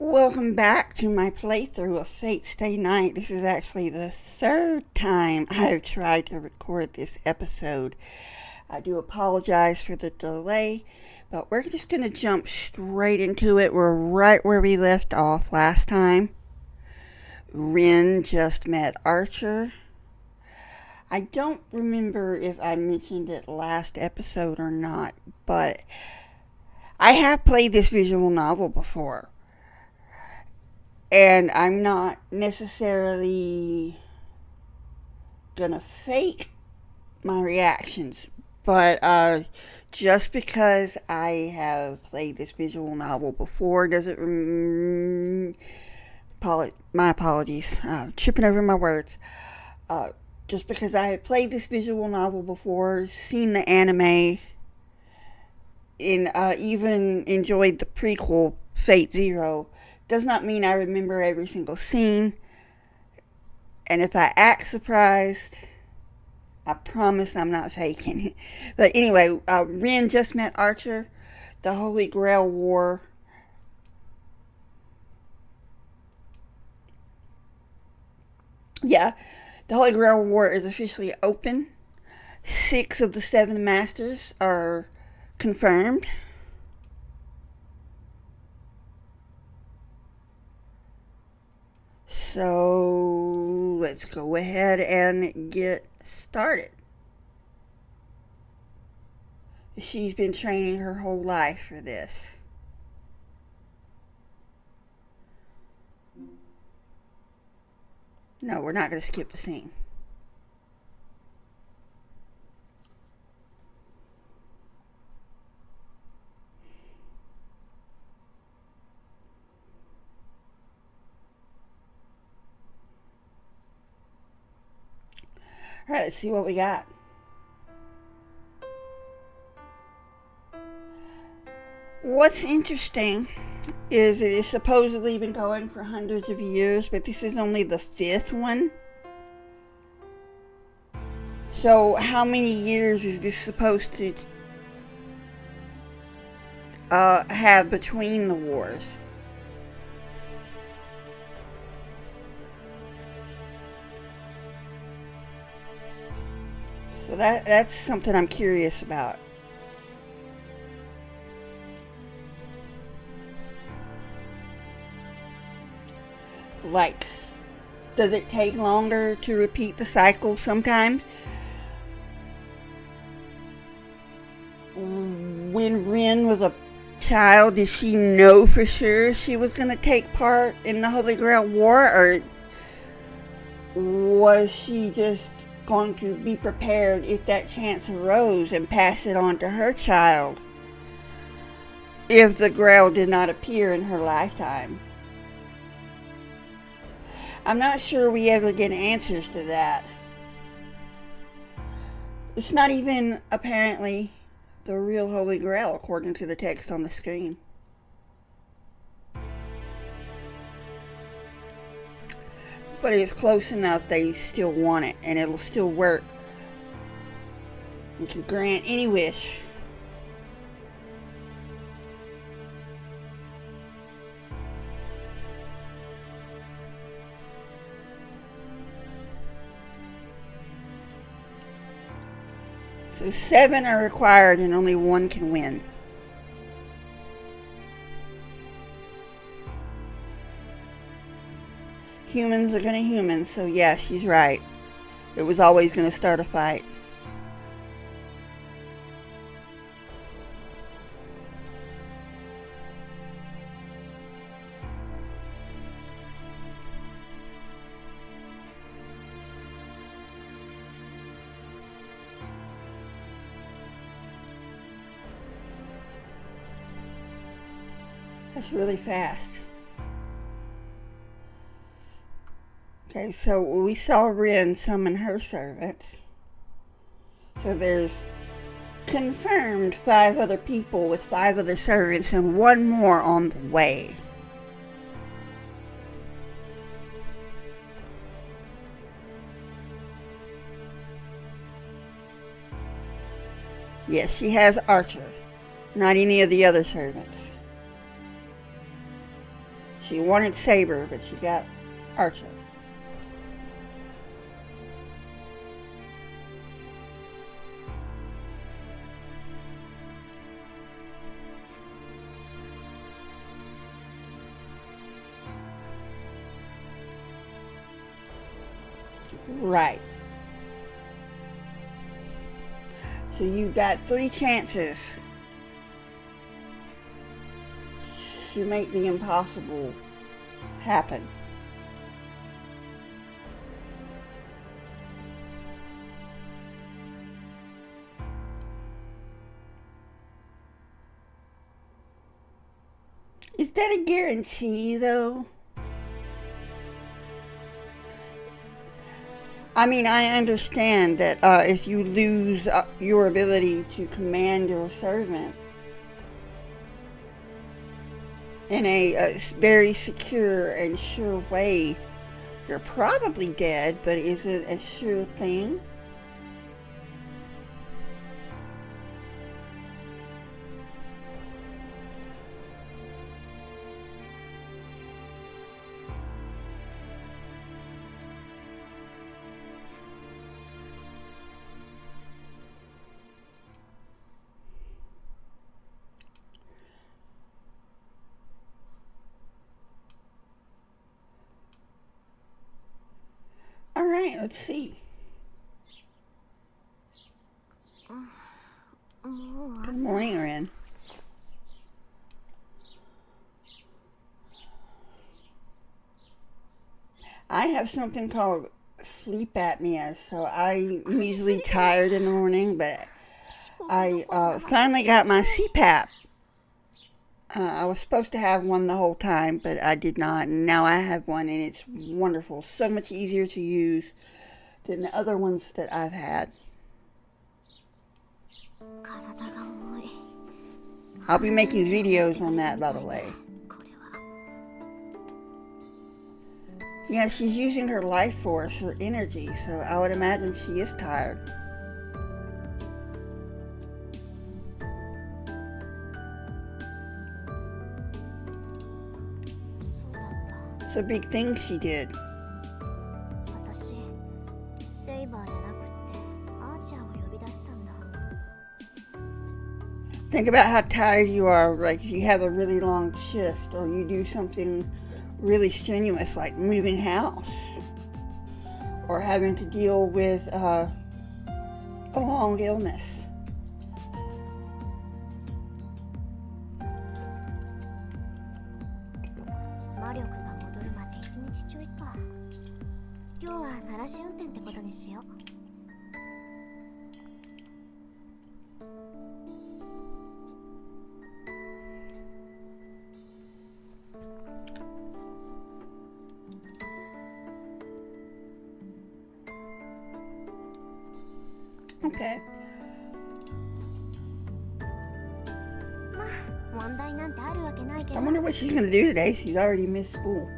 Welcome back to my playthrough of Fate Stay Night. This is actually the third time I've tried to record this episode. I do apologize for the delay, but we're just going to jump straight into it. We're right where we left off last time. Rin just met Archer. I don't remember if I mentioned it last episode or not, but I have played this visual novel before. And I'm not necessarily gonna fake my reactions, but just because I have played this visual novel before doesn't. My apologies. Tripping over my words. Just because I have played this visual novel before, seen the anime, and even enjoyed the prequel Fate Zero, does not mean I remember every single scene. And if I act surprised, I promise I'm not faking it. But anyway, Rin just met Archer. The Holy Grail War. Yeah, the Holy Grail War is officially open. 6 of the 7 masters are confirmed. So let's go ahead and get started. She's been training her whole life for this. No, we're not going to skip the scene. All right, let's see what we got. What's interesting is it has supposedly been going for hundreds of years, but this is only the 5th one. So how many years is this supposed to have between the wars? So that's something I'm curious about. Like, does it take longer to repeat the cycle sometimes? When Rin was a child, did she know for sure she was going to take part in the Holy Grail War, or was she just going to be prepared if that chance arose and pass it on to her child if the Grail did not appear in her lifetime? I'm not sure we ever get answers to that. It's not even apparently the real Holy Grail according to the text on the screen. But it's close enough they still want it, and it'll still work. You can grant any wish. So 7 are required and only 1 can win. Humans are gonna human, so yeah, she's right. It was always gonna start a fight. That's really fast. Okay, so we saw Rin summon her servant. So there's confirmed 5 other people with 5 other servants and 1 more on the way. Yes, she has Archer, not any of the other servants. She wanted Saber, but she got Archer. Right. So you got 3 chances to make the impossible happen. Is that a guarantee, though? I mean, I understand that if you lose your ability to command your servant in a very secure and sure way, you're probably dead, but is it a sure thing? All right, let's see. Good morning, Ren. I have something called sleep apnea, so I'm usually tired in the morning, but I finally got my CPAP. I was supposed to have one the whole time, but I did not, and now I have one, and it's wonderful. So much easier to use than the other ones that I've had. I'll be making videos on that, by the way. Yeah, she's using her life force, her energy, so I would imagine she is tired. It's a big thing she did. Think about how tired you are, like if you have a really long shift or you do something really strenuous like moving house or having to deal with a long illness. Okay. I wonder what she's going to do today. She's already missed school.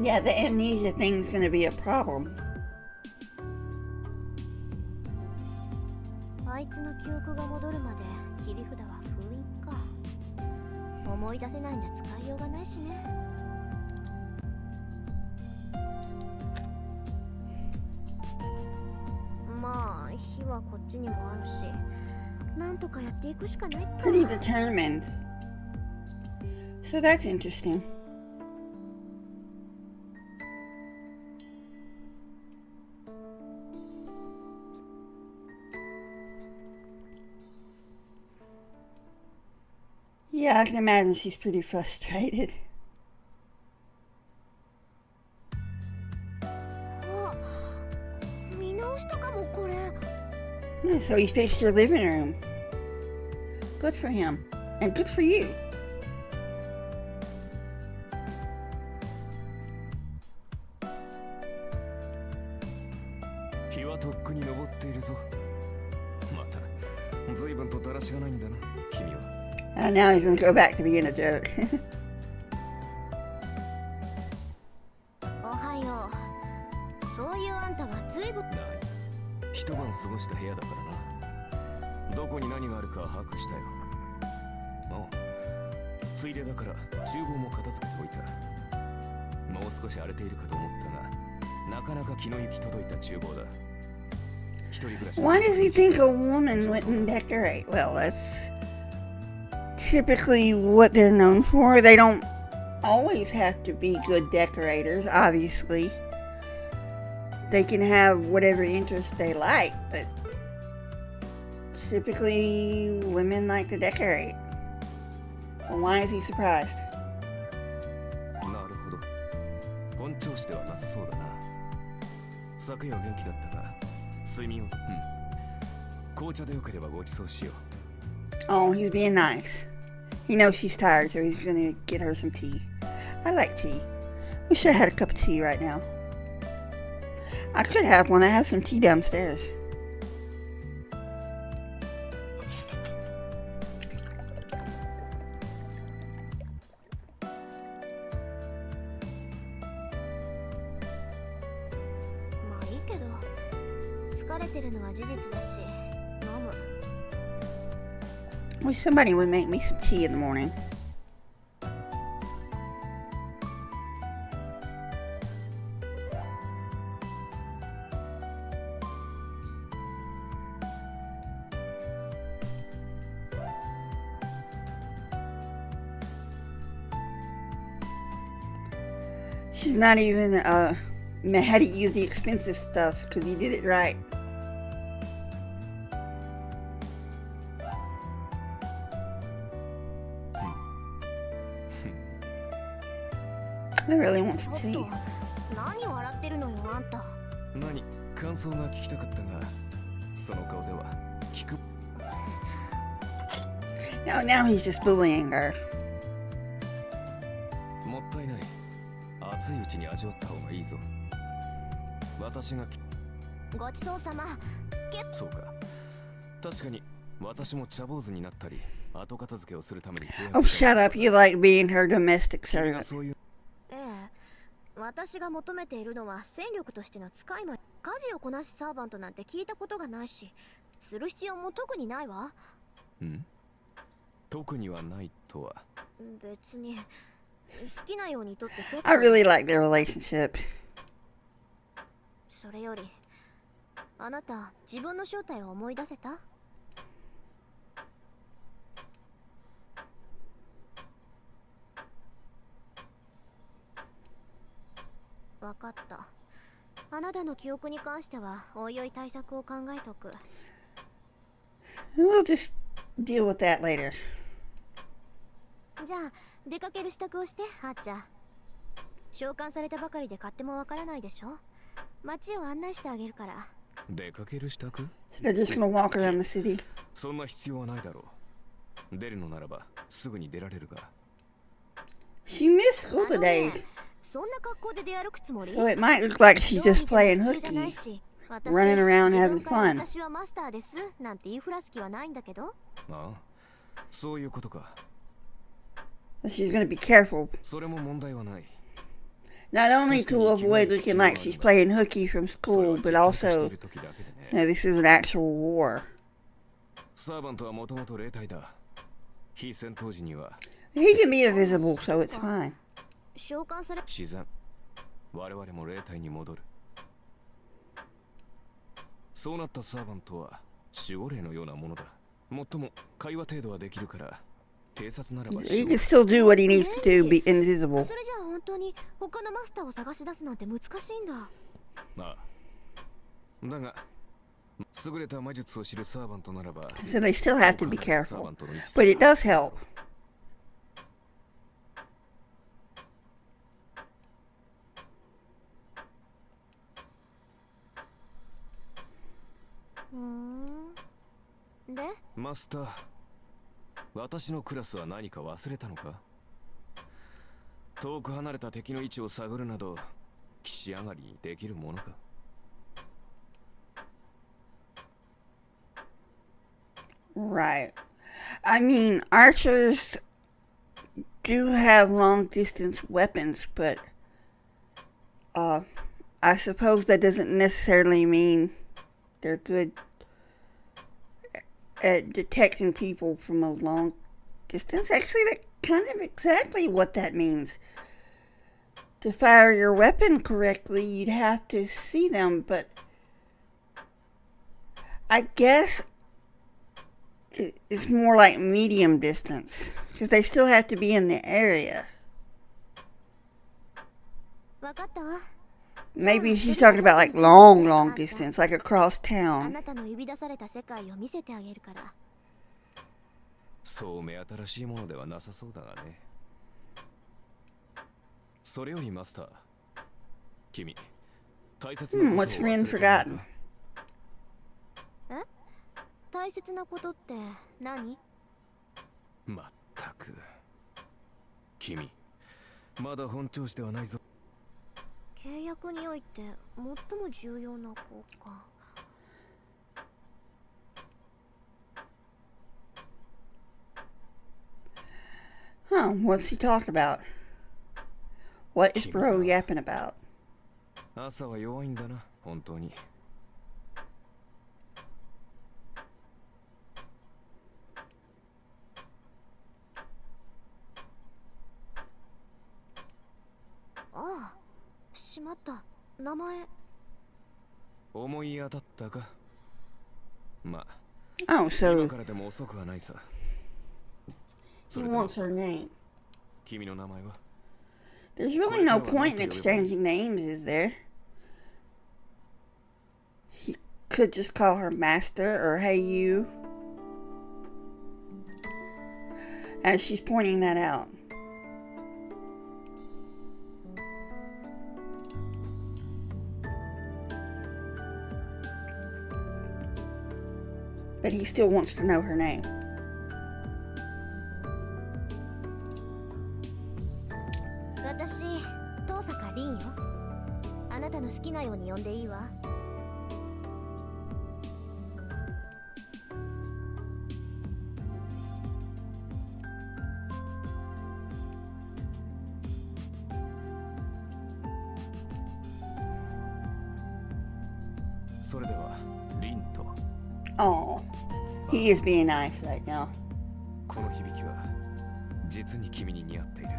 Yeah, the amnesia thing's going to be a problem. Pretty determined. So that's interesting. Yeah, I can imagine she's pretty frustrated. Yeah, so he fixed your living room. Good for him. And good for you. Now he's going to go back to being a jerk. 一晩過ごした部屋だからな。どこに何があるか把握したよ。ああ、ついでだから厨房も片付けておいた。もう少し荒れているかと思ったが、なかなか気の行き届いた厨房だ。 Why does he think a woman wouldn't decorate? Well, that's typically what they're known for. They don't always have to be good decorators, obviously. They can have whatever interest they like, but typically women like to decorate. Well, why is he surprised? なるほど。本調子ではなさそうだな。昨夜は元気だったが、睡眠を。紅茶でよければごちそうしよう。Oh, he's being nice. He knows she's tired, so he's gonna get her some tea. I like tea. Wish I had a cup of tea right now. I could have one. I have some tea downstairs. Wish somebody would make me some tea in the morning. She's not even had to use the expensive stuff because he did it right. I really want some tea. 何笑ってるのよあんた。何、感想が聞きたかったが、その顔では聞く。Now he's just bullying her. もったいない。熱いうちに味わった方がいいぞ。私がごちそうさま。そうか。確かに私も茶坊主になったり、後片付けをするために契約。Oh, shut up. You like being her domestic servant. そういう。私が求めているのは戦力としての使い魔。家事をこなすサーバントなんて聞いたことがないし、する必要も特にないわ。特にはないとは。別に好きなようにとって結構。 I really like their relationship. それよりあなた自分の正体を思い出せた？わかった。あなたの記憶に関してはおいおい対策を考えとく。We'll just deal with that later. じゃあ出かける支度をしてあっちゃん。召喚されたばかりで勝手もわからないでしょ。街を案内してあげるから。出かける支度？ So they're just gonna walk around the city. そんな必要はないだろう。出るのならばすぐに出られるが。She missed school today. そんな格好で出歩くつもり？ So it might look like she's just playing hooky, running around having fun. 私はマスターですなんて言いふらす気はないんだけど。ああ、そういうことか。She's gonna be careful. それも問題はない。 Not only to avoid looking like she's playing hooky from school, but also, this is an actual war. サーバントはもともと霊体だ。非戦闘時には He can be invisible, so it's fine. 召喚され自然。我々も霊体に戻る。そうなったサーバントは守護霊のようなものだ。もっとも会話程度はできるから、偵察ならば He can still do what he needs to do, be invisible. それじゃあ本当に他のマスターを探し出すなんて難しいんだ。ああ。だが優れた魔術を知るサーバントならば So they still have to be careful. But it does help. でマスター、私のクラスは何か忘れたのか？遠く離れた敵の位置を探るなど岸上がりにできるものか？ Right. I mean, archers do have long distance weapons, but I suppose that doesn't necessarily mean they're good at detecting people from a long distance. Actually, that's kind of exactly what that means. To fire your weapon correctly, you'd have to see them, but I guess it's more like medium distance, because they still have to be in the area. わかったわ。 Maybe she's talking about like long distance, like across あ town. なたの呼び出された世界を見せてあげるから。そう目新しいものではなさそうだがね。それよりマスター、君、大切なことを忘れ What's て Rin ない forgotten? か？え？大切なことって何？まったく。君、まだ本調子ではないぞ。契約において最も重要な子か。Huh, what's he talking about? What is Bro yapping about? 朝は弱いんだな、本当に。ああ、しまった。名前。思い当たったか？まあ、 Oh, 今 so からでも遅くはないさ。 he wants her name. 君の名前は？ There's really no point in exchanging names, is there? He could just call her Master or Hey You. As she's pointing that out. But he still wants to know her name. 私、遠坂凛よ。あなたの好きなように呼んでいいわ。それでは、リンと。 Oh, he is being nice right now. この響きは実に君に似合っている。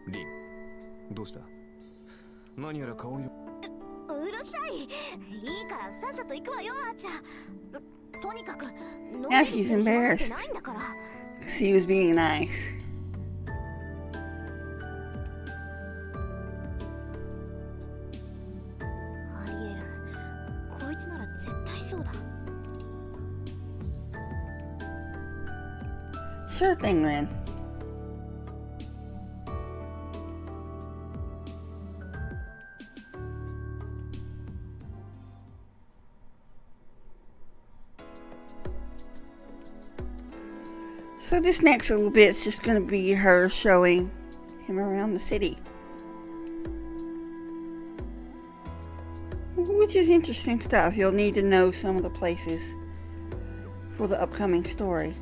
リン、どうした？何やら顔色。うるさい。いいからさっさと行くわよ、あーちゃん。とにかく、のんび Now りし she's てる暇なんて embarrassed. ないんだから。 'Cause he was being nice. アリエル、こいつなら絶対そうだ。 Sure thing, Ren. So this next little bit is just going to be her showing him around the city. Which is interesting stuff. You'll need to know some of the places for the upcoming story.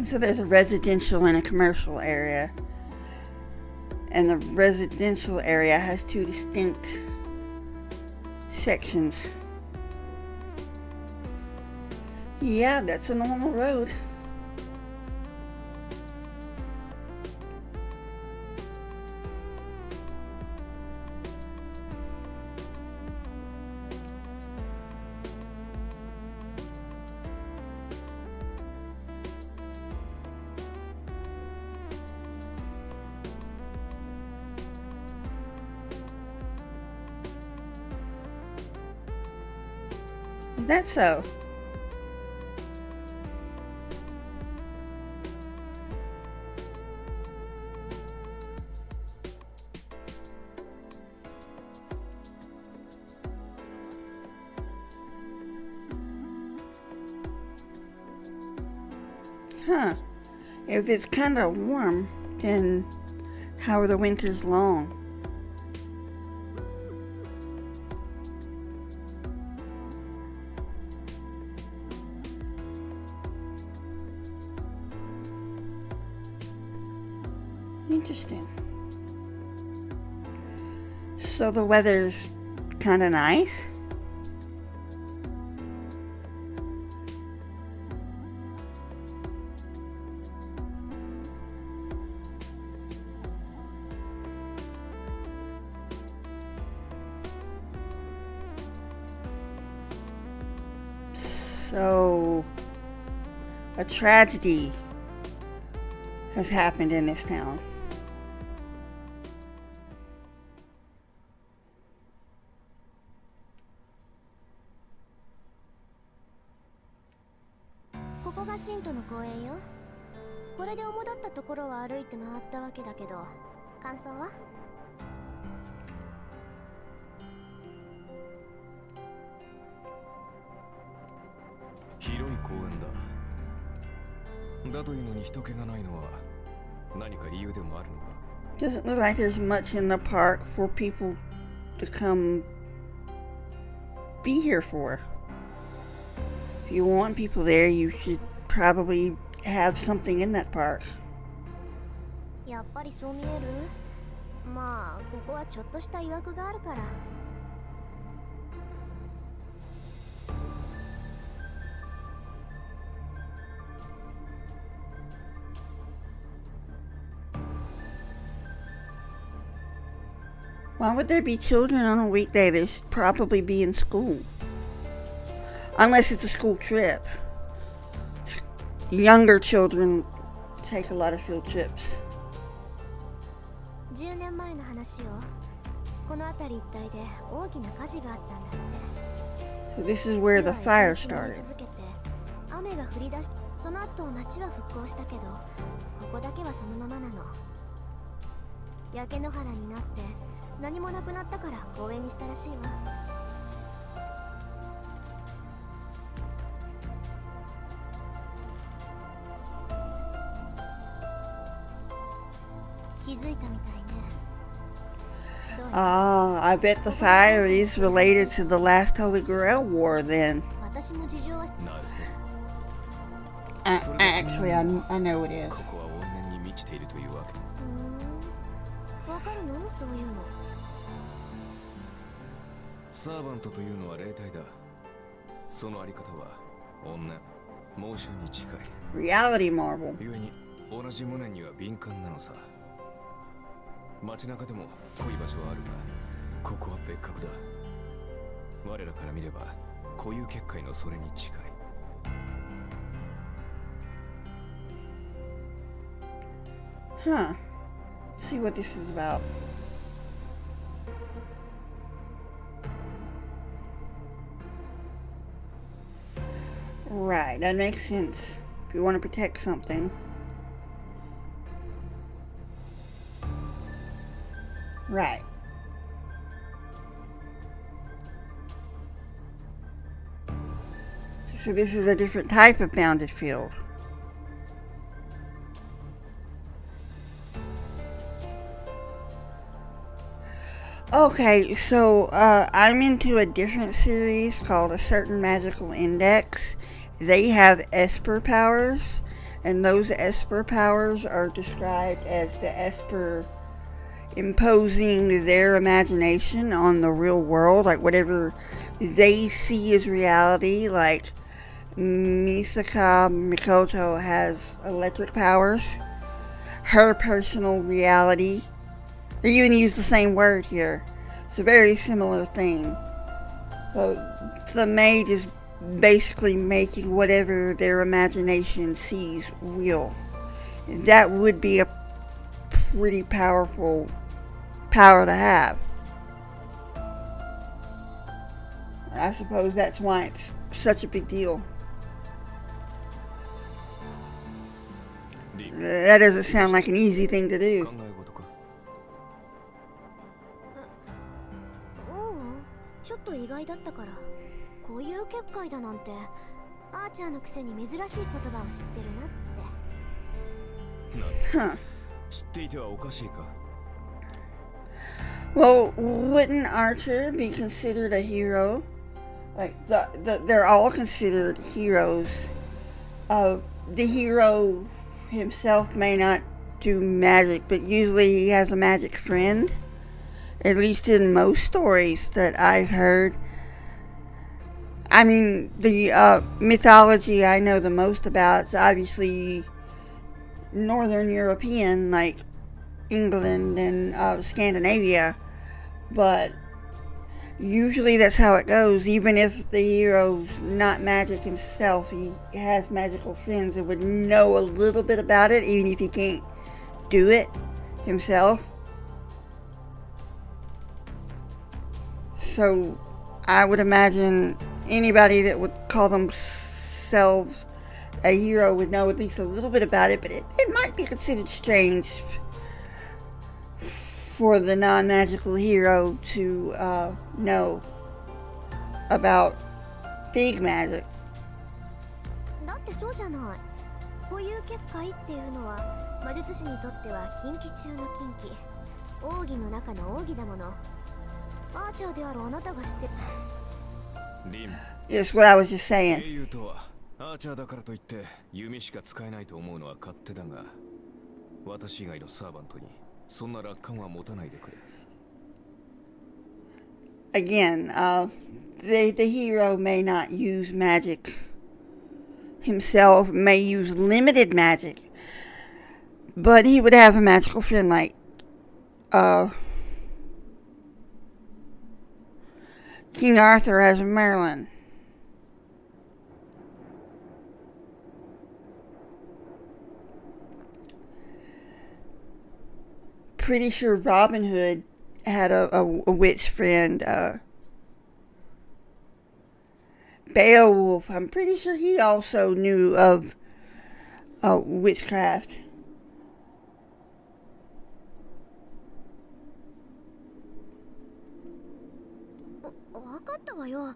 So there's a residential and a commercial area. And the residential area has two distinct sections. Yeah, that's a normal road. Is that so? Huh. If it's kind of warm, then how are the winters long? Interesting. So the weather's kind of nice. So a tragedy has happened in this town.ここが信徒の公園よ。これで主だったところを歩いて回ったわけだけど、感想は？広い公園だ。だというのに人気がないのは何か理由でもあるのか。 Doesn't look like there's much in the park for people to come be here for. If you want people there, you should probably have something in that park. やっぱりそう見える？まあ、ここはちょっとした曰くがあるから。Why would there be children on a weekday? They should probably be in school. Unless it's a school trip. Younger children take a lot of field trips. 10年前の話よ。この辺り一帯で大きな火事があったんだって。 So this is where the fire 火は started. 続けて雨が降り出し、その後町は復興したけど、ここだけはそのままなの。焼け野原になって何もなくなったから公園にしたらしいわ。気づいたみたいね。そうよ。 Ah, I bet the fire is related to the last Holy Grail War then. 私も事情は。なる Actually, I know it is. ほど。ここは怨念に満ちているというわけ。わかるの？そういうの。サーバントというのは霊体だ。そのあり方は怨念、猛暑に近い。 Reality Marvel. 故に同じ無念には敏感なのさ。街中でも濃い場所はあるが、ここは別格だ。我らから見れば固有結界のそれに近い。 Huh. Let's see what this is about. Right, that makes sense. If you want to protect something. Right. So this is a different type of bounded field. Okay, so I'm into a different series called A Certain Magical Index. They have Esper powers, and those Esper powers are described as the Esper imposing their imagination on the real world, like whatever they see as reality. Like Misaka Mikoto has electric powers. Her personal reality. They even use the same word here. It's a very similar thing. So the mage is basically making whatever their imagination sees real. That would be a pretty powerful power to have. I suppose that's why it's such a big deal. That doesn't sound like an easy thing to do. 考え事か。ちょっと意外だったから。こういう結界だなんて、アーチャーのくせに珍しい言葉を知ってるなって。Huh. 知っていてはおかしいか。 Well, wouldn't Archer be considered a hero? Like, they're all considered heroes. The hero himself may not do magic, but usually he has a magic friend. At least in most stories that I've heard. I mean, the mythology I know the most about is obviously Northern European, like England and Scandinavia. But usually that's how it goes. Even if the hero's not magic himself, he has magical friends that would know a little bit about it, even if he can't do it himself. So I would imagine anybody that would call themselves a hero would know at least a little bit about it, but it might be considered strange for the non-magical hero to know about big magic. だってそうじゃない。固有結界っていうのは魔術師にとっては禁忌中の禁忌。奥義の中の奥義だもの。アーチャーであるあなたが知ってる。リン。It's what I was just saying. 英雄とはアーチャーだからといって弓しか使えないと思うのは勝手だが、私以外のサーバントにそんな楽観は持たないでくれ。Again, the hero may not use magic himself, may use limited magic, but he would have a magical friend like King Arthur has Merlin. Pretty sure Robin Hood had a witch friend. Beowulf, I'm pretty sure he also knew of witchcraft. わかったわよ。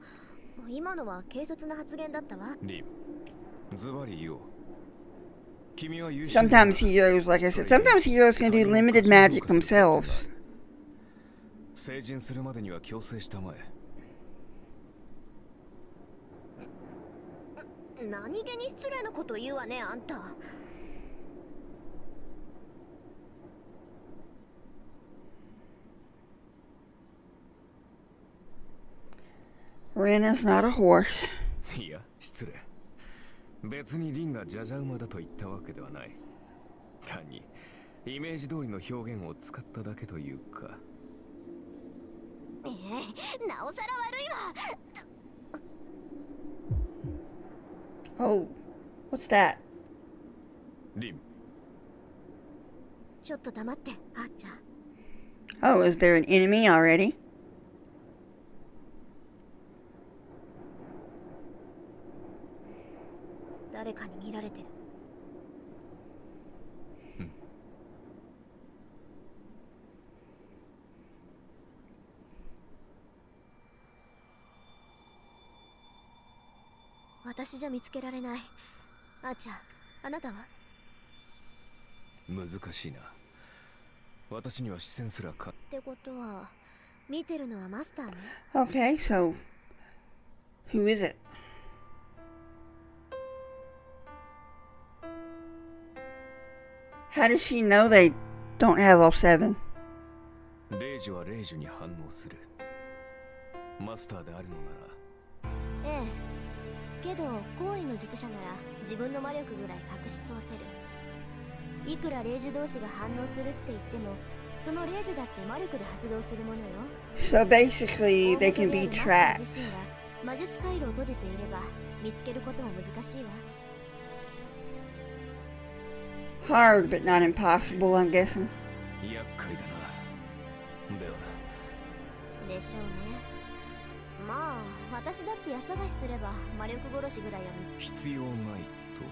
今のは軽率な発言だったわ。リン、ズバリ言おう。君は優秀。 Sometimes heroes, like I said, sometimes heroes can do limited magic themselves. 成人するまでには強制したまえ。何気に失礼なこと言うわね、あんた。Ren is not a horse. いや、失礼。別にリンがジャジャ馬だと言ったわけではない。単にイメージ通りの表現を使っただけというか。なおさら悪いわ。Oh, what's that? リン。ちょっと黙って、あーちゃん。 Oh, is there an enemy already? 誰かに見られてる。私じゃ見つけられない。あーちゃん、あなたは？難しいな。私には視線すらか。ってことは、見てるのはマスターね。Okay, so who is it? How does she know they don't have all seven? レイジはレイジュに反応する。マスターであるのなら。ええ。けど、行為の術者なら自分の魔力ぐらい隠し通せる。いくら霊樹同士が反応するって言っても、その霊樹だって魔力で発動するものよ。So basically, they can be trapped. 自身が魔術回路を閉じていれば見つけることは難しいわ。Hard, but not impossible, I'm guessing. 厄介だな。では。でしょうね。まあ、私だって家探しすれば魔力殺しぐらいは必要ないと。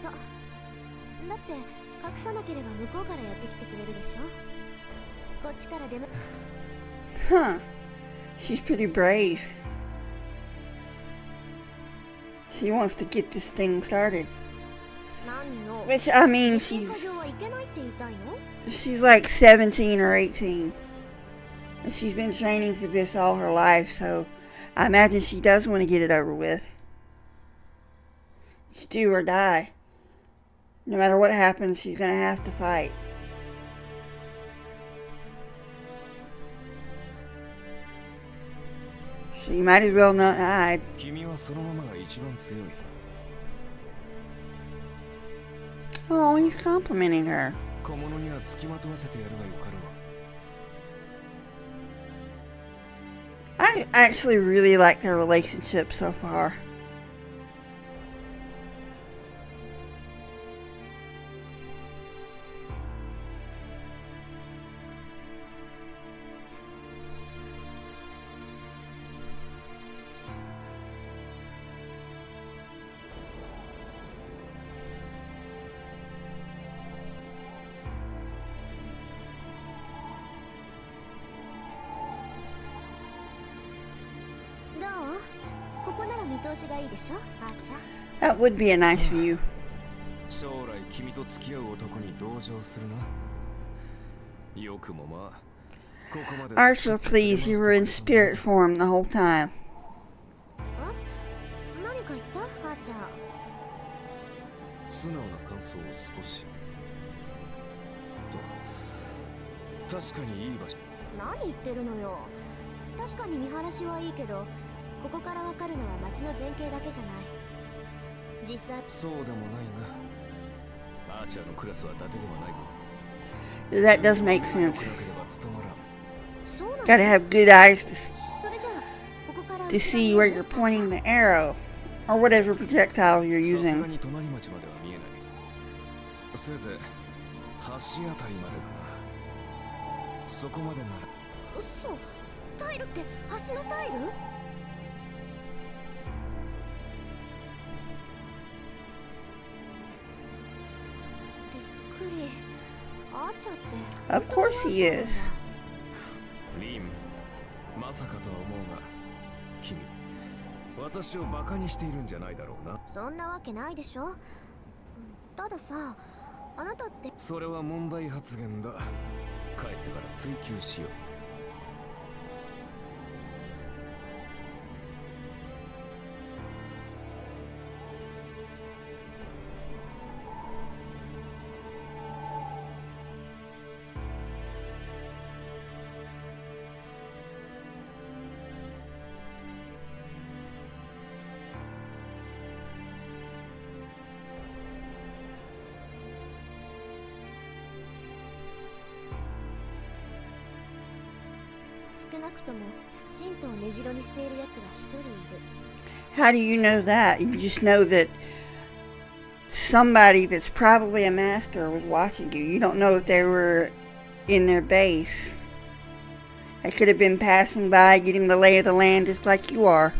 そう。だって隠さなければ向こうからやってきてくれるでしょ。こっちから出む。Huh. She's pretty brave. She wants to get this thing started. 何の Which, I mean, 進化上はいけないって言いたいの she's like 17 or 18. And she's been training for this all her life, so I imagine she does want to get it over with. It's do or die. No matter what happens, she's gonna have to fight. She might as well not hide. 君はそのままが一番強い。 Oh, he's complimenting her. 小物には付きまとわせてやるがよかろう。 I actually really like their relationship so far. That would be a nice view. 将来君と付き合う男に同情するな。よくもまあ。ここまで Archer, please, you were in spirit form the whole time. 何か言ったあーちゃん。素直な感想を少し。と確かにいい場所。何言ってるのよ。確かに見晴らしはいいけど、ここからわかるのは街の前景だけじゃない。実際そうでもないが、アーチャーのクラスは伊達ではないぞ。 That does make sense. 暗ければ務まらん。そうなの。 Gotta have good eyes それじゃあここから to see where you're pointing the arrow or whatever projectile you're さすが using. に隣町までは見えない。せいぜい橋あたりまでだな。そこまでなら。嘘。タイルって橋のタイル？びっくり。アーチャーって Of course he is. リン、まさかとは思うが、君、私をバカにしているんじゃないだろうな。そんなわけないでしょ。たださ、あなたって。それは問題発言だ。帰ってから追求しよう。少なくとも神道を根城にしている奴が一人いる。 How do you know that? You just know that somebody that's probably a master was watching you. You don't know if they were in their base. They could have been passing by, getting the lay of the land just like you are.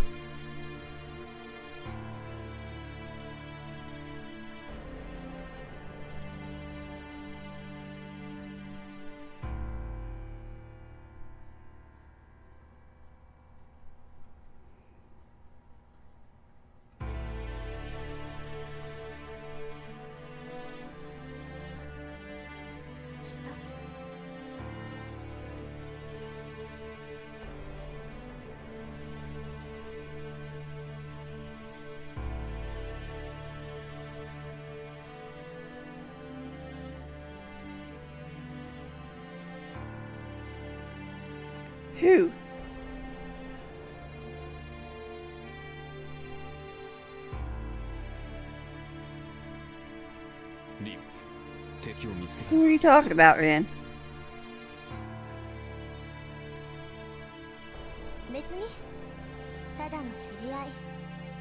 Who? リン、敵を見つけた。 Who are you talking about, Ren? 別にただの知り合い。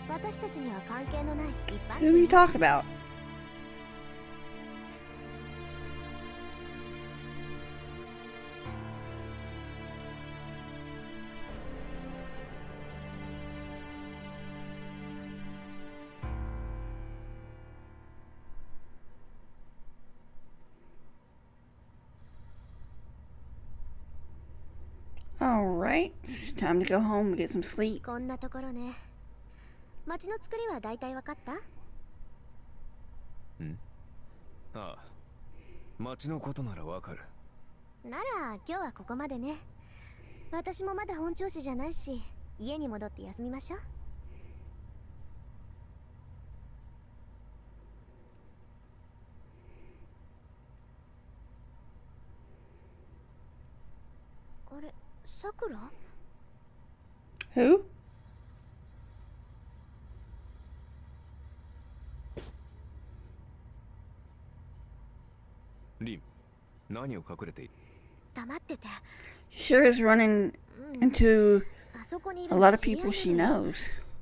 私たちには関係のない一般 Who are you 人。 talking about? Alright, it's time to go home and get some sleep. こんなところね。街の作りは大体わかった？ああ、町のことならわかる。なら今日はここまでね。私もまだ本調子じゃないし、家に戻って休みましょう。あれ、さくら？ Who? リン、何を隠れている？黙ってて。 Sure is running うん、 into あそこにい a る lot の of 知り合い people な she のよ。 knows.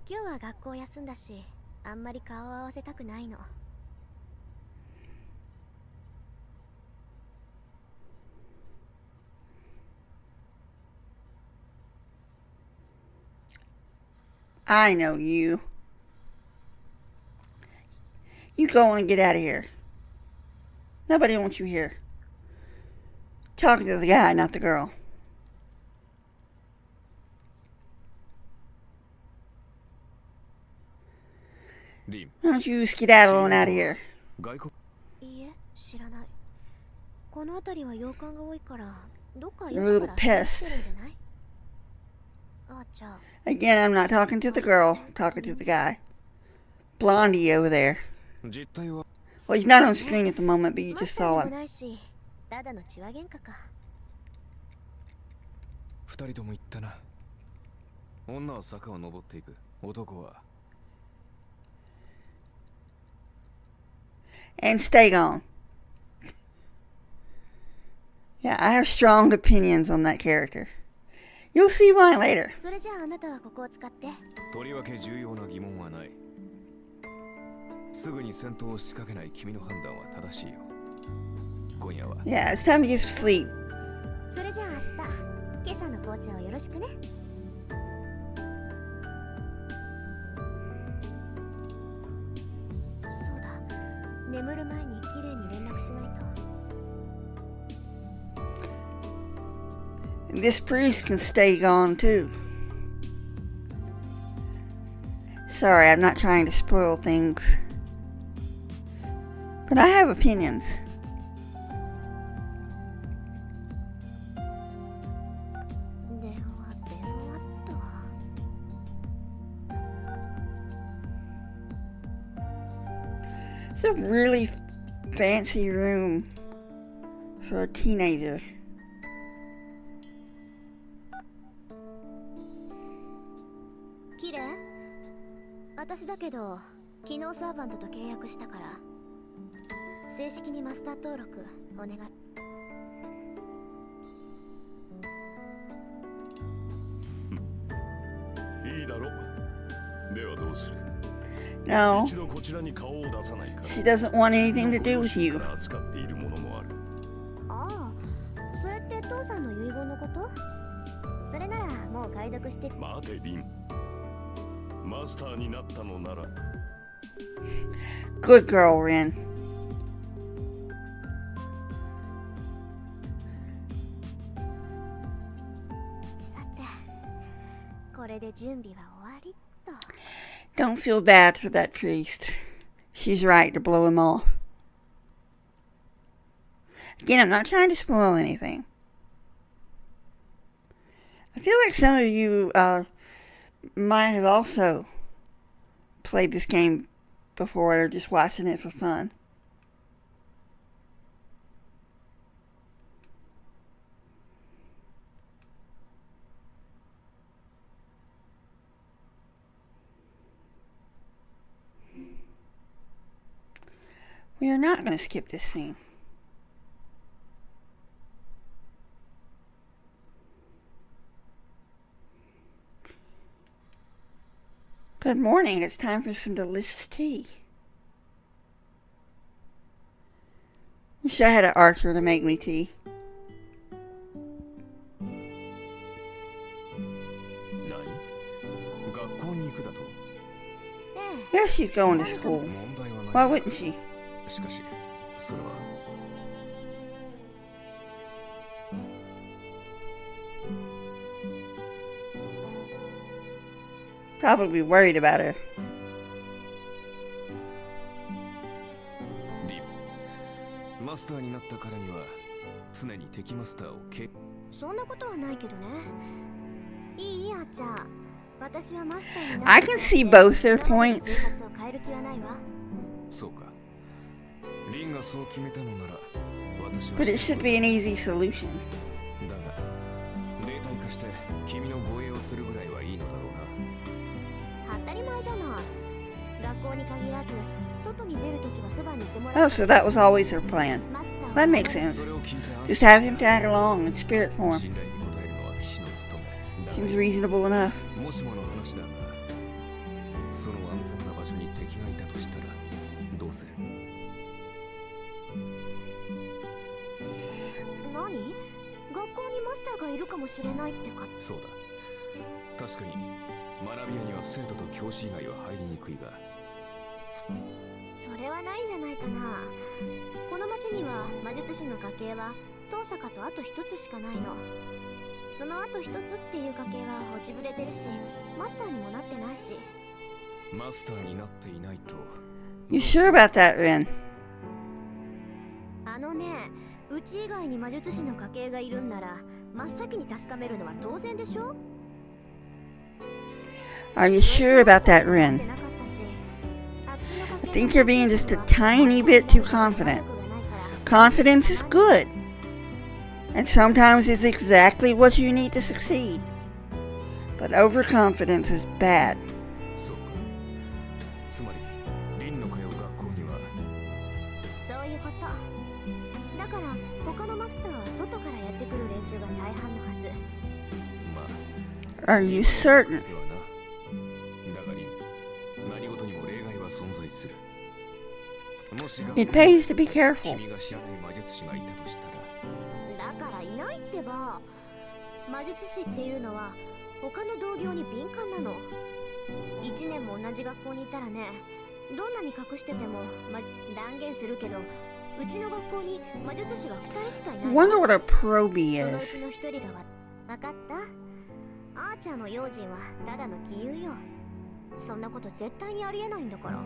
今日は学校休んだし、あんまり顔を合わせたくないの。I know you. You go on and get out of here. Nobody wants you here. Talking to the guy, not the girl. リン、 Why don't you skedaddle on out of here? 外国？いいえ、知らない。この辺りは洋館が多いから、どっか You're よ a そ little から pest. 来てるんじゃない？あ、じゃあ。 Again, I'm not talking to the girl, talking to the guy. Blondie over there. 実態は？ Well, he's not on screen at the moment, but you マ just スターで saw も him. ないし、ただの血は喧嘩か。二人とも言ったな。女は坂を登っていく。男は。 And stay gone. Yeah, I have strong opinions on that character. You'll see why later. それじゃああなたはここを使って。とりわけ重要な疑問はない。すぐに戦闘を仕掛けない君の判断は正しいよ。今夜は。 Yeah, it's time to get some sleep. それじゃあ明日、今朝の紅茶をよろしくね。そうだ、眠る前に綺麗に連絡しないと。 This priest can stay gone too. Sorry, I'm not trying to spoil things. But I have opinions. 電話っと。 It's a really fancy room for a teenager. 綺麗？私だけど、昨日サーバントと契約したから、正式にマスター登録お願い。いいだろ。ではどうする？ No, 一度こちらに顔を出さないか。 she doesn't want anything to do with 両親 you. から扱っているものもある。ああ、それって父さんの遺言のこと？それならもう解読して。待てリン。マスターになったのなら Good girl, Ren. さて、これで準備は終わりっと。 Don't feel bad for that priest. She's right to blow him off. Again, I'm not trying to spoil anything. I feel like some of you might have also played this game before or just watching it for fun. We are not going to skip this scene. Good morning. It's time for some delicious tea. Wish I had an Archer to make me tea. 何？学校に行くだと？え Yeah, she's going to school. 問題は Why ない。 wouldn't she? しかし、それは。 Probably worried about her. マスターになったからには常に敵マスターをそんなことはないけどね。いいあーちゃん、私はマスターにな I can see both their 今までの points. 生活を変える気はないわ。そうか。リンがそう決めたのなら私は But it should be an easy solution. だが霊体化して君の護衛をするぐらいはいいのだろうな。当たり前じゃない。学校に限らず外に出るときはそばにいてもら Oh, so that was always her plan. マスター That makes sense. それを聞いて Just have him tag along in spirit form. 信頼に応えるのは騎士の務めだ Seems が reasonable enough. もしもの話だがその安全な場所に敵がいたとしたらどうする？何？学校にマスターがいるかもしれないってか。そうだ。確かに学び屋には生徒と教師以外は入りにくいがそれはないんじゃないかな。この町には魔術師の家系は遠坂とあと一つしかないの。そのあと一つっていう家系は落ちぶれてるし、マスターにもなってないし。マスターになっていないと You sure about that, Ren? あのね、うち以外に魔術師の家系がいるんなら真っ先に確かめるのは当然でしょ。 Are you sure about that, Ren? I think you're being just a tiny bit too confident. Confidence is good. And sometimes it's exactly what you need to succeed. But overconfidence is bad. そうか。つまりリンの通う学校にはそういうこと。だから他のマスターは外からやってくる連中が大半のはず。まあ Are you certain? ではな。だがリン、何事にも例外は存在する。もし学校 It pays to be careful. 君が知らない魔術師がいたとしたらだからいないってば。魔術師っていうのは他の同業に敏感なの。1年も同じ学校にいたらね、どんなに隠してても、断言するけど、うちの学校に魔術師は2人しかいない。 Wonder what a probie そのう is. ちの1人がわかった？アーチャーの用心はただの杞憂よ。そんなこと絶対にありえないんだから。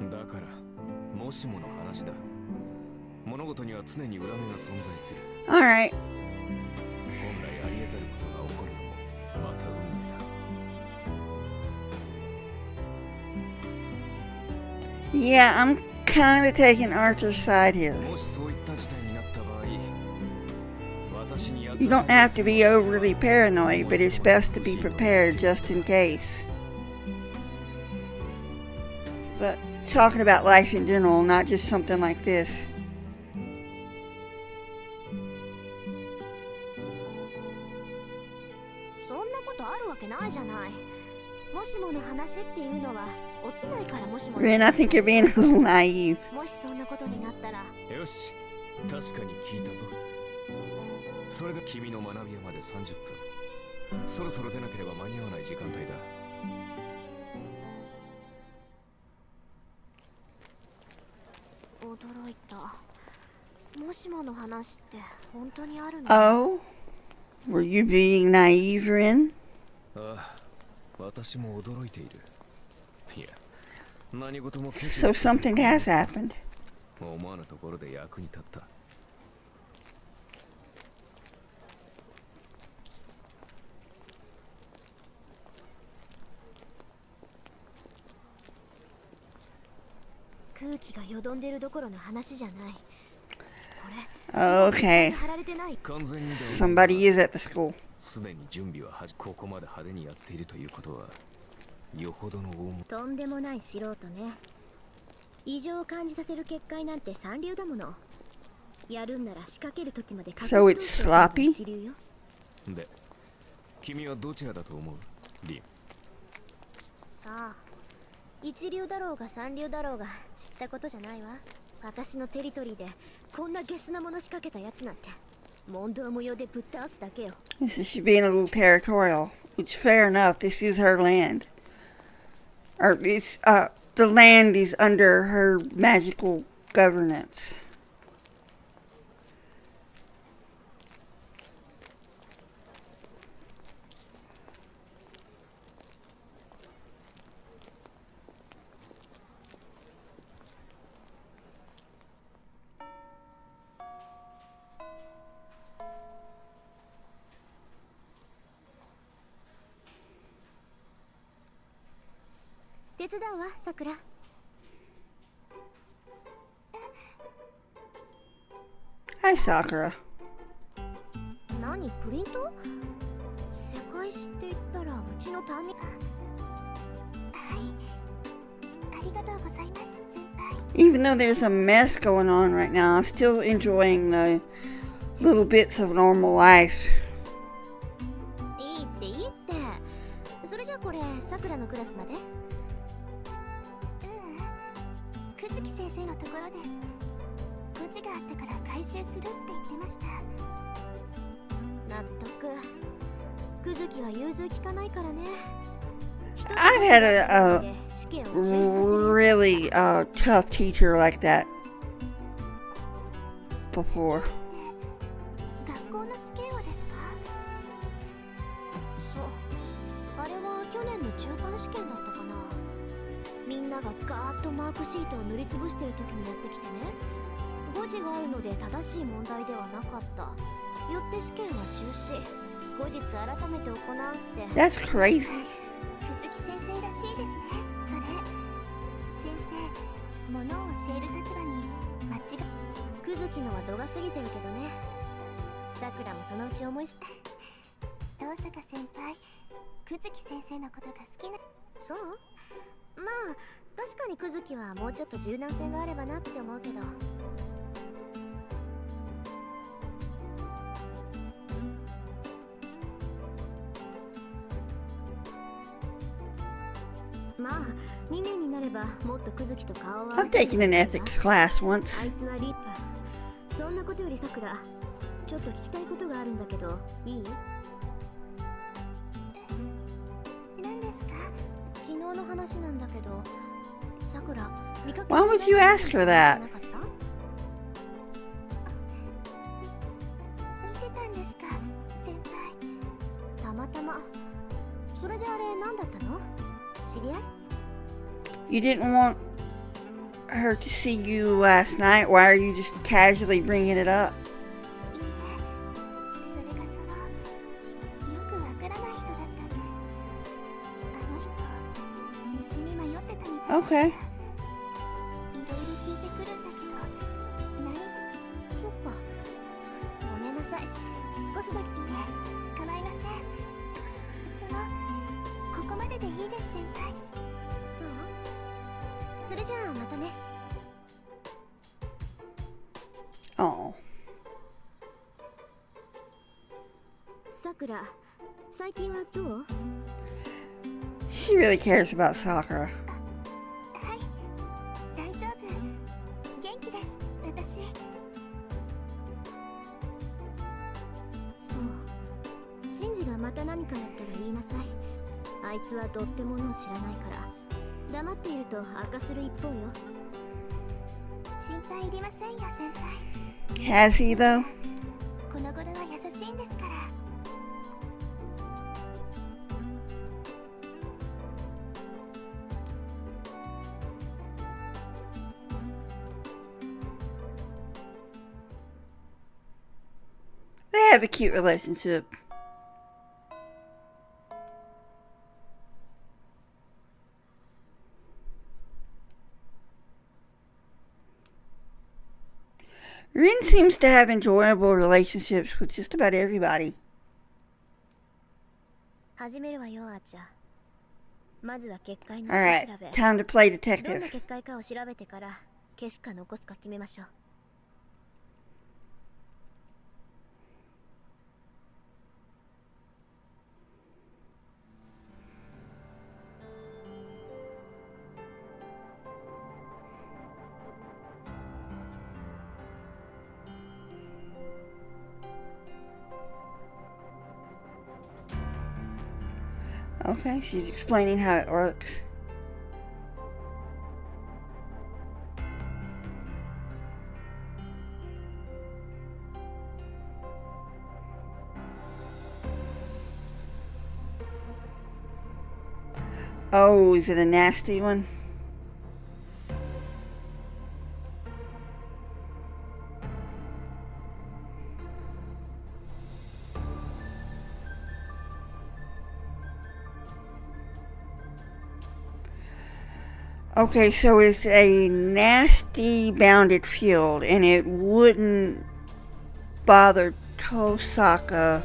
だからもしもの話だ。物事には常に裏目が存在する。 Alright. 本来ありえざることが起こるのもまた運命だ。 Yeah, I'm kind of taking Archer's side here. もしそういった事態になった場合、私に You don't have to be overly paranoid, but it's best to be prepared just in case. But talking about life in general, not just something like this. そんなことあるわけないじゃない。もしもの話っていうのは起きないからもしも。 Ren, I think you're being a little naive. もしそんなことになったら。よし、確かに聞いたぞ。それで君の学び屋まで30分。そろそろ出なければ間に合わない時間帯だ。驚いた。もしもの話って本当にあるの？ Oh? Were you being naive, Ren? ああ、私も驚いている。いや、何事も So something has happened. 思わぬところで役に立った。空気がよどんでるどころの話じゃない。これ Okay. 貼られてない。完全にでは Somebody is at the school. すでに準備はここまで派手にやっているということはよほどの大物。とんでもない素人ね。異常を感じさせる結界なんて三流だもの。やるんなら仕掛ける時まで隠し So 通 it's しておくのが sloppy? 一流よ。で、君はどちらだと思う？リン。さあ、一流だろうが三流だろうが知ったことじゃないわ。私のテリトリーでこんなゲスなもの仕掛けたやつなんて問答無用でぶっ倒すだけよ。 This is she being a little territorial. Which fair enough, this is her land. Or it's the land is under her magical governance. 手伝うわ、さくら。Hi, Sakura. 何、プリント？世界史って言ったらうちの担任。はい、ありがとうございます、先輩。Even though there's a mess going on right now, I'm still enjoying the little bits of normal life. いいっていいって。それじゃあこれ、さくらのクラスまで？久月先生のところです。5時があったから回収するって言ってました。納得。久月は融通きかないからね。I've had a really tough teacher like that before. 学校の試験はですか？そう。あれは去年の中間試験だったかな。みんながガーッとマークシートを塗りつぶしてる時にやってきてね。誤字があるので正しい問題ではなかった。よって試験は中止。後日改めて行うって。That's crazy. 久月先生らしいですね。それ先生、物を教える立場に間違い。久月のは度が過ぎてるけどね。さくらもそのうち思いし。遠坂先輩、久月先生のことが好きな。そう？まあ確かに久月はもうちょっと柔軟性があればなって思うけど。まあ2年になればもっと久月と顔を合わ I've せる。 taken an ethics class once. あいつはリッパー。そんなことよりさくら、ちょっと聞きたいことがあるんだけど、いい？何ですか？昨日の話なんだけど、さくら、見かけ Why would you ask her that? 見てたんですか、先輩。たまたま。それであれ何だったの？知り合い？ You didn't want her to see you last night. Why are you just casually bringing it up? いいえ、それがよくわからない人だったんです。あの人、道に迷ってたみたいで。 Okay. いろいろ聞いてくるんだけど、そっか。ごめんなさい。少しだけね、構いません。ここまででいいです、先輩。そう？それじゃあまたね。Oh. さくら、最近はどう？ She really cares about Sakura. はい、大丈夫。元気です、私。そう。シンジがまた何かやったら言いなさい。あいつはどってものを知らないから。黙っていると悪化する一方よ。心配いりませんよ、先輩。 Has he, though? この頃は優しいんですから。They have a cute relationship. Rin seems to have enjoyable relationships with just about everybody. 始めるわよ、あーちゃん。まずは結界の下 Alright, 調べ。 time to play どん detective. な結界かを調べてから消すか残すか決めましょう。Okay, she's explaining how it works. Oh, is it a nasty one? Okay, so it's a nasty bounded field, and it wouldn't bother Tosaka.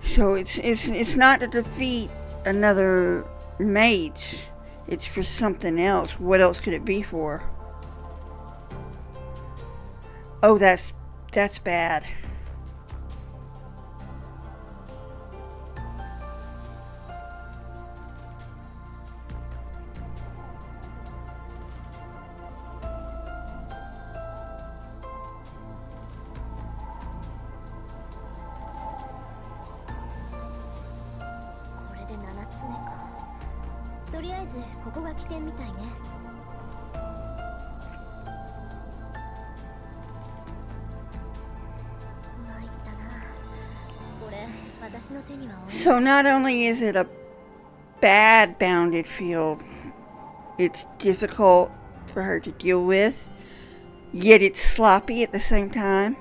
So it's not to defeat another mage. It's for something else. What else could it be for? Oh, that's bad. So not only is it a bad bounded field, it's difficult for her to deal with, yet it's sloppy at the same time.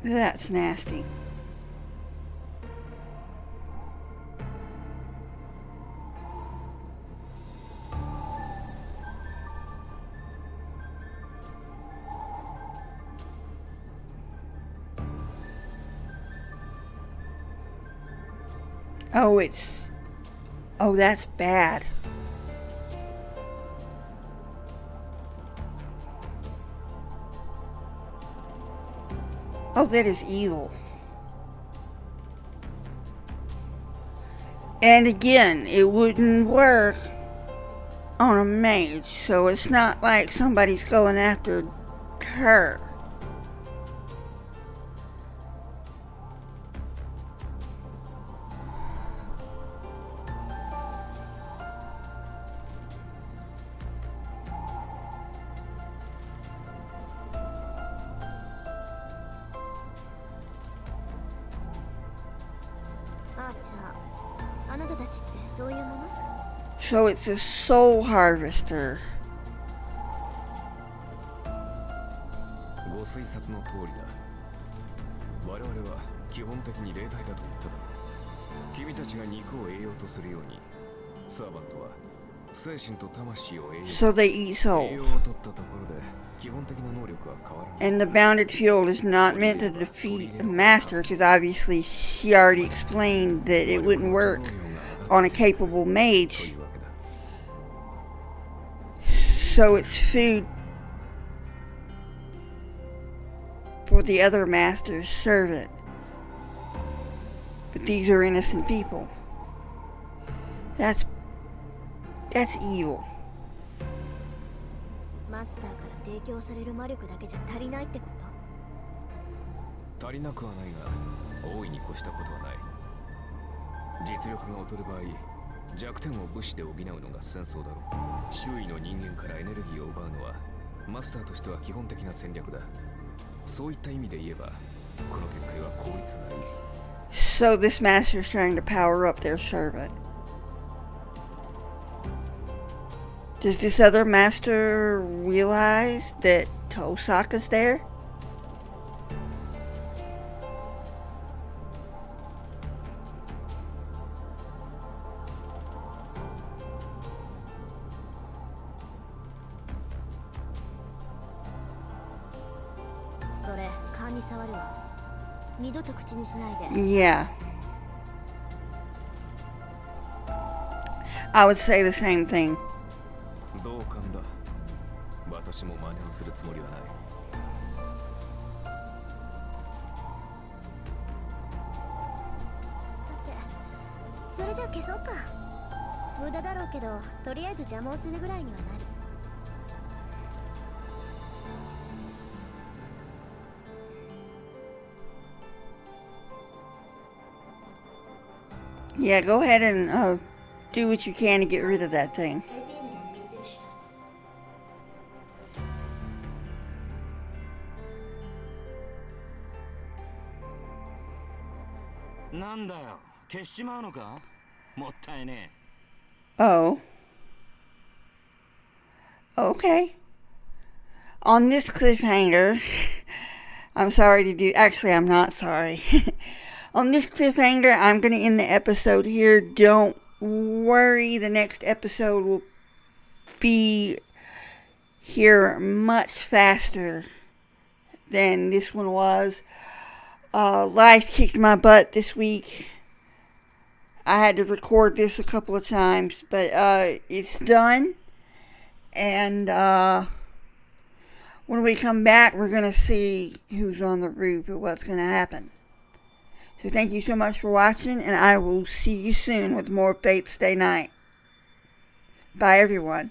That's nasty. Oh, that's bad. Oh, that is evil. And again, it wouldn't work on a mage, so it's not like somebody's going after her. So it's a soul harvester. ご推察の通りだ。我々は基本的に霊体だと言っただろう。君たちが肉を栄養とするように、サーバントは精神と魂を栄養。So they eat souls. 栄養を取ったところで基本的な能力は変わらない。And the bounded field is not meant to defeat a master, because obviously she already explained that it wouldn't work on a capable mage. So it's food for the other master's servant. But these are innocent people. That's evil. マスターから提供される魔力だけじゃ足りないってこと？足りなくはないが、大いに越したことはない。実力が劣る場合、弱点を武士で補うのが戦争だろう。周囲の人間からエネルギーを奪うのはマスターとしては基本的な戦略だ。そういった意味で言えば、この結界は効率がいい。So this master is trying to power up their servant. Does this other master realize that Tosaka's there? Yeah. I would say the same thing. 同感だ。私も真似をするつもりはない。さて、それじゃ消そうか。無駄だろうけど、とりあえず邪魔をするぐらいにはなる。Yeah, go ahead and do what you can to get rid of that thing. 大抵のも見てるしなんだよ、消しちまうのか？もったいね Oh. Okay. On this cliffhanger, I'm sorry to do. Actually, I'm not sorry. On this cliffhanger, I'm going to end the episode here. Don't worry, the next episode will be here much faster than this one was. Life kicked my butt this week. I had to record this a couple of times, but it's done. And when we come back, we're going to see who's on the roof and what's going to happen. So thank you so much for watching, and I will see you soon with more Fate Stay Night. Bye, everyone.